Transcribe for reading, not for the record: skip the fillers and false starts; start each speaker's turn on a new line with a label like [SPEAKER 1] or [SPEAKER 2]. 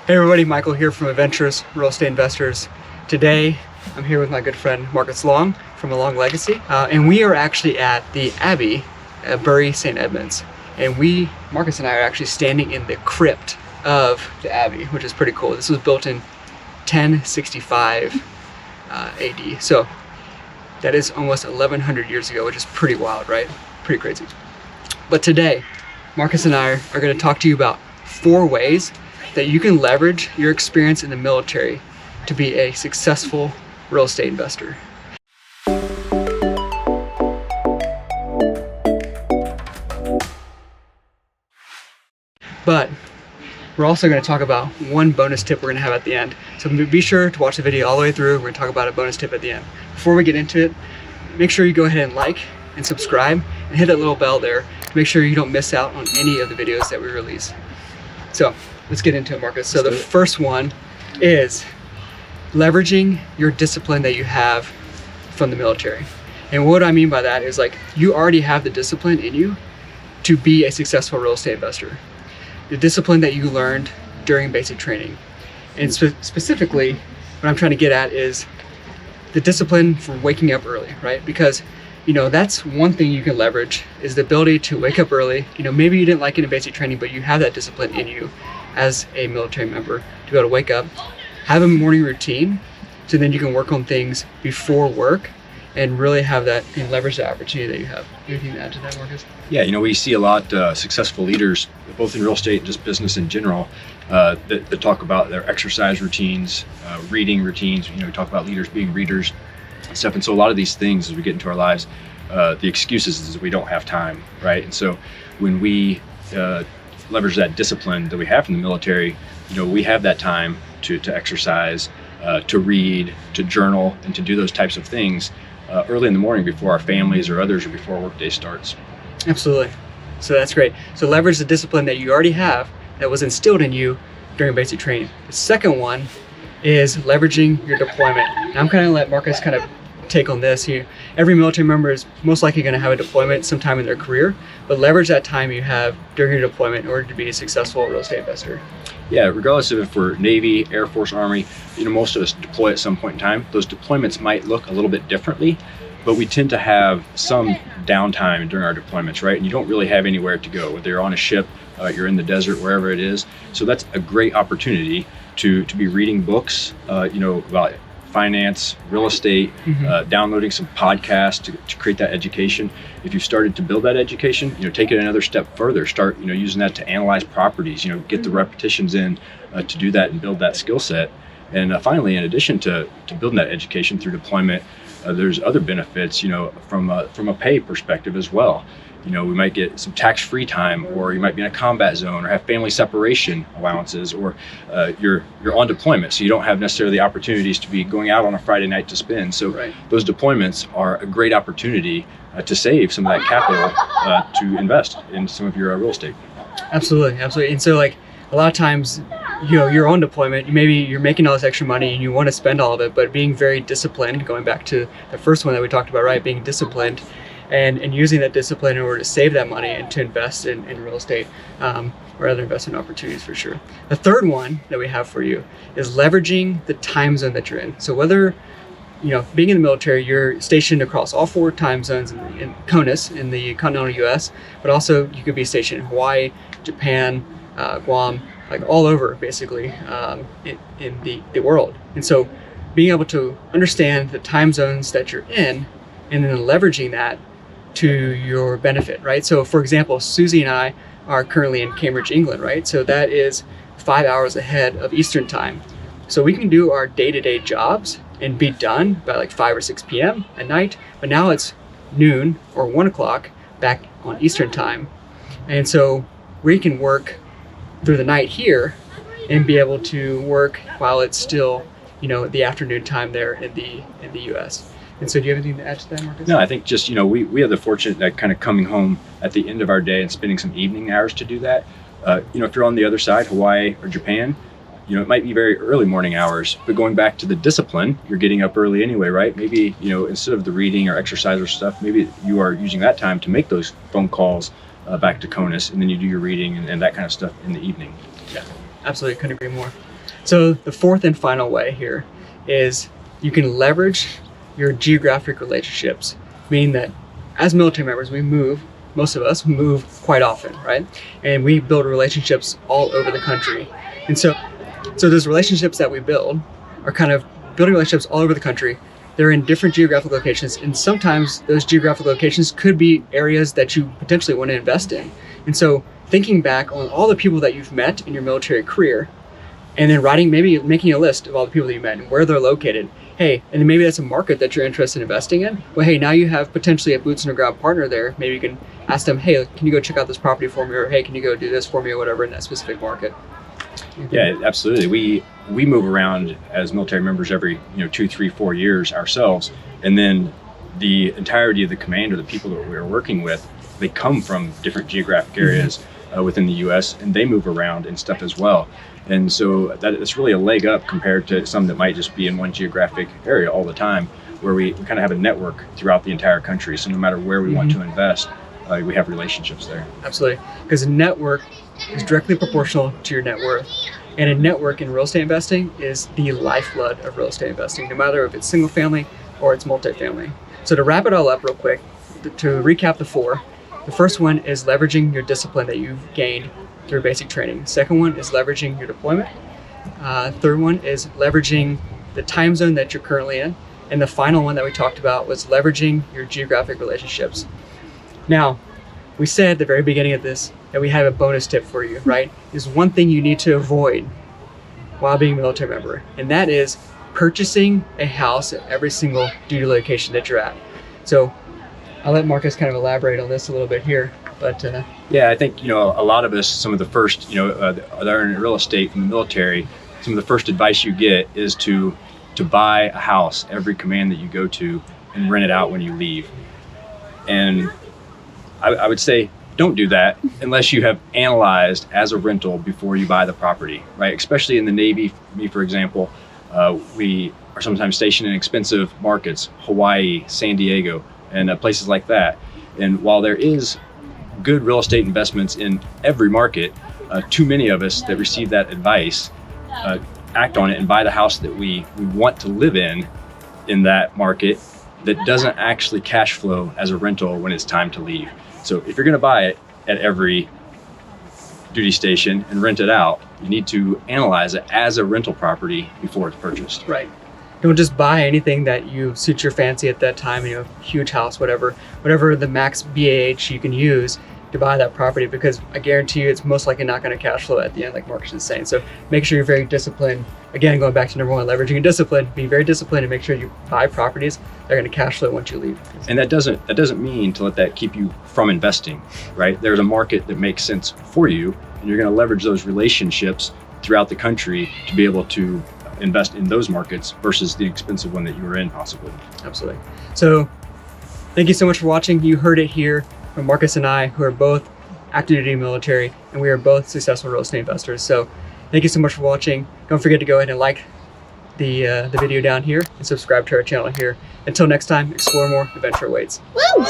[SPEAKER 1] Hey everybody, Michael here from Adventurous Real Estate Investors. Today, I'm here with my good friend Marcus Long from A Long Legacy, and we are actually at the Abbey at Bury St. Edmunds. And Marcus and I are actually standing in the crypt of the Abbey, which is pretty cool. This was built in 1065 AD, so that is almost 1100 years ago, which is pretty wild, right? Pretty crazy. But today, Marcus and I are going to talk to you about 4 ways that you can leverage your experience in the military to be a successful real estate investor. But we're also going to talk about one bonus tip we're going to have at the end. So be sure to watch the video all the way through. We're going to talk about a bonus tip at the end. Before we get into it, make sure you go ahead and like and subscribe and hit that little bell there to make sure you don't miss out on any of the videos that we release. So let's get into it, Marcus. So the first one is leveraging your discipline that you have from the military. And what I mean by that is, like, you already have the discipline in you to be a successful real estate investor. The discipline that you learned during basic training. And specifically, what I'm trying to get at is the discipline for waking up early, right? Because, you know, that's one thing you can leverage, is the ability to wake up early. You know, maybe you didn't like it in basic training, but you have that discipline in you as a military member to be able to wake up, have a morning routine, so then you can work on things before work and really have that and leverage the opportunity that you have. Anything to add to that, Marcus?
[SPEAKER 2] Yeah, you know, we see a lot successful leaders, both in real estate and just business in general, that talk about their exercise routines, reading routines. You know, we talk about leaders being readers and stuff. And so a lot of these things, as we get into our lives, the excuses is we don't have time, right? And so when we leverage that discipline that we have from the military, you know, we have that time to exercise, to read, to journal, and to do those types of things early in the morning before our families or others or before our workday starts. Absolutely.
[SPEAKER 1] So that's great. So leverage the discipline that you already have that was instilled in you during basic training. The second one is leveraging your deployment. And I'm going to let Marcus kind of take on this. Every military member is most likely going to have a deployment sometime in their career, but leverage that time you have during your deployment in order to be a successful real estate investor.
[SPEAKER 2] Yeah, regardless of if we're Navy, Air Force, Army, you know, most of us deploy at some point in time. Those deployments might look a little bit differently, but we tend to have some downtime during our deployments, right? And you don't really have anywhere to go, whether you're on a ship, you're in the desert, wherever it is. So that's a great opportunity to be reading books, you know, about finance, real estate, downloading some podcasts to create that education. If you've started to build that education, you know, take it another step further. Start, you know, using that to analyze properties. You know, get the repetitions in to do that and build that skill set. And finally, in addition to building that education through deployment, there's other benefits, you know, from a pay perspective as well. You know, we might get some tax-free time, or you might be in a combat zone, or have family separation allowances, or you're on deployment, so you don't have necessarily the opportunities to be going out on a Friday night to spend. So right. Those deployments are a great opportunity to save some of that capital to invest in some of your real estate.
[SPEAKER 1] Absolutely, absolutely. And so, like, a lot of times, you know, you're on deployment, maybe you're making all this extra money and you want to spend all of it, but being very disciplined, going back to the first one that we talked about, right? Being disciplined and using that discipline in order to save that money and to invest in real estate or other investment opportunities, for sure. The third one that we have for you is leveraging the time zone that you're in. So whether, you know, being in the military, you're stationed across all 4 time zones in CONUS, in the continental US, but also you could be stationed in Hawaii, Japan, Guam, like all over basically in the world. And so being able to understand the time zones that you're in and then leveraging that to your benefit, right? So for example, Suzy and I are currently in Cambridge, England, right? So that is 5 hours ahead of Eastern time. So we can do our day-to-day jobs and be done by like 5 or 6 p.m. at night, but now it's noon or 1 o'clock back on Eastern time. And so we can work through the night here and be able to work while it's still, you know, the afternoon time there in the US. And so do you have anything to add to that, Marcus?
[SPEAKER 2] No, I think just, you know, we have the fortune that kind of coming home at the end of our day and spending some evening hours to do that. You know, if you're on the other side, Hawaii or Japan, you know, it might be very early morning hours, but going back to the discipline, you're getting up early anyway, right? Maybe, you know, instead of the reading or exercise or stuff, maybe you are using that time to make those phone calls back to CONUS, and then you do your reading and that kind of stuff in the evening.
[SPEAKER 1] Yeah, absolutely, couldn't agree more. So the fourth and final way here is you can leverage your geographic relationships, meaning that as military members, we move, most of us move quite often, right? And we build relationships all over the country. And so those relationships that we build are kind of building relationships all over the country. They're in different geographic locations, and sometimes those geographic locations could be areas that you potentially want to invest in. And so thinking back on all the people that you've met in your military career, and then maybe making a list of all the people that you met and where they're located. Hey, and maybe that's a market that you're interested in investing in. Well, hey, now you have potentially a boots on the ground partner there. Maybe you can ask them, hey, can you go check out this property for me? Or hey, can you go do this for me or whatever in that specific market?
[SPEAKER 2] Yeah, absolutely. We move around as military members every 2, 3, 4 years ourselves, and then the entirety of the command or the people that we're working with, they come from different geographic areas within the U.S. and they move around and stuff as well. And so that's really a leg up compared to some that might just be in one geographic area all the time, where we kind of have a network throughout the entire country. So no matter where we want to invest, we have relationships there.
[SPEAKER 1] Absolutely, because a network is directly proportional to your net worth. And a network in real estate investing is the lifeblood of real estate investing, no matter if it's single family or it's multifamily. So to wrap it all up real quick, to recap the four, the first one is leveraging your discipline that you've gained through basic training. Second one is leveraging your deployment. Third one is leveraging the time zone that you're currently in. And the final one that we talked about was leveraging your geographic relationships. Now, we said at the very beginning of this that we have a bonus tip for you, right? There's one thing you need to avoid while being a military member, and that is purchasing a house at every single duty location that you're at. So I'll let Marcus kind of elaborate on this a little bit here, but
[SPEAKER 2] yeah, I think a lot of us, some of the first that are in real estate from the military, some of the first advice you get is to buy a house every command that you go to and rent it out when you leave. And I would say don't do that unless you have analyzed as a rental before you buy the property, right? Especially in the Navy, me for example, we are sometimes stationed in expensive markets, Hawaii, San Diego, and places like that. And while there is good real estate investments in every market, too many of us that receive that advice act on it and buy the house that we want to live in that market that doesn't actually cash flow as a rental when it's time to leave. So if you're going to buy it at every duty station and rent it out, you need to analyze it as a rental property before it's purchased.
[SPEAKER 1] Right. Don't just buy anything that you suit your fancy at that time, huge house, whatever the max BAH you can use to buy that property, because I guarantee you it's most likely not going to cash flow at the end, like Marcus is saying. So make sure you're very disciplined. Again, going back to number one, leveraging your discipline, be very disciplined and make sure you buy properties that are going to cash flow once you leave.
[SPEAKER 2] And that doesn't mean to let that keep you from investing, right? There's a market that makes sense for you, and you're going to leverage those relationships throughout the country to be able to invest in those markets versus the expensive one that you were in possibly.
[SPEAKER 1] Absolutely. So thank you so much for watching. You heard it here from Marcus and I, who are both active duty military, and we are both successful real estate investors. So thank you so much for watching. Don't forget to go ahead and like the video down here and subscribe to our channel here. Until next time, explore more, adventure awaits.
[SPEAKER 3] Woo!